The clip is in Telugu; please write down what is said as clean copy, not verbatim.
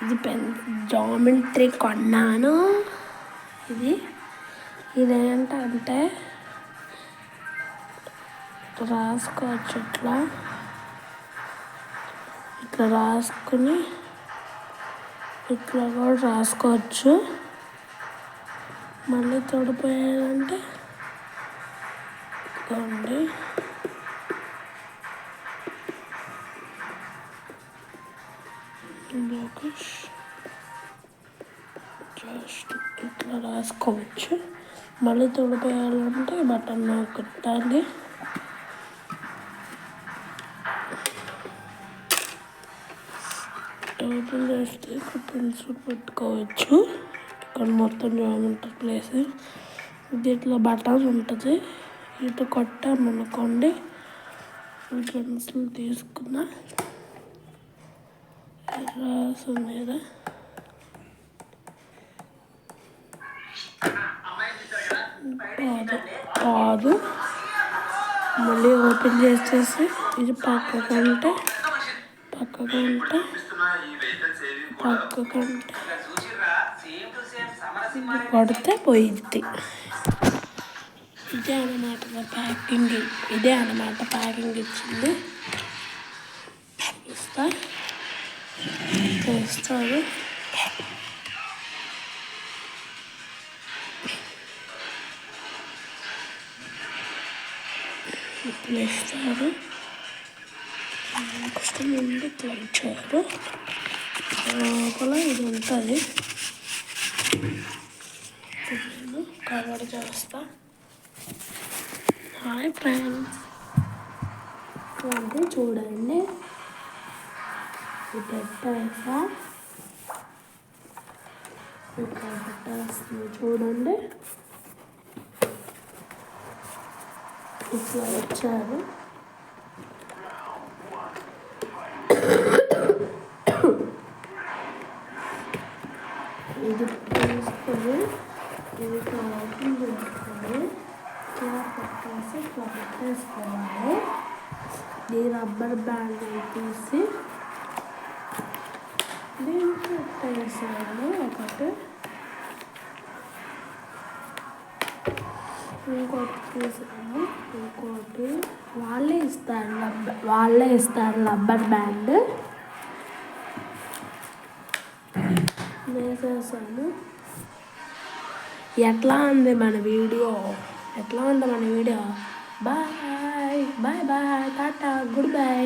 ఇది జామెట్రీ కొన్నాను. ఇదేంటంటే రాసుకోవచ్చు, ఇట్లా రాసుకుని ఇట్లా కూడా రాసుకోవచ్చు. మళ్ళీ తోడిపోయాలంటే ఇదిగోండి, జస్ట్ ఇట్లా రాసుకోవచ్చు. మళ్ళీ తోడిపోయాలంటే బటన్ నొక్కాలి. ఓపెన్ చేస్తే ఇక్కడ పెన్సిల్ పెట్టుకోవచ్చు. ఇక్కడ మొత్తం జామెంట్రీ ప్లేస్. దీంట్లో బటన్ ఉంటుంది. ఇటు కొట్టామనుకోండి, పెన్సిల్ తీసుకున్న రాసు మీద కాదు. మళ్ళీ ఓపెన్ చేసేసి ఇది పక్కకంటే కొడితే పోయిద్ది. ఇదే అన్నమాట ప్యాకింగ్ ఇచ్చింది. చేస్తారు. ఇస్తారు కష్టం నుండి ఇచ్చారు. లోపల ఇది ఉంటుంది. నేను కవర్ చేస్తా. హాయ్ ఫ్రెండ్స్, చూడండి, పెట్టేస్తా. చూడండి, ఇట్లా వచ్చారు. ఇది తీసుకొని ఇది ఓపెన్ చేసుకొని ఇట్లా పెట్టేసుకోవాలి. ఈ రబ్బర్ బ్యాండ్ తీసి దీంట్లో పెట్టేసాను ఒకటి. ఇంకోటి తీసాను. ఇంకోటి వాళ్ళే ఇస్తారు రబ్బర్ బ్యాండ్. వేసేసాను. ఎట్లా ఉంది మన వీడియో? Bye tata, good by.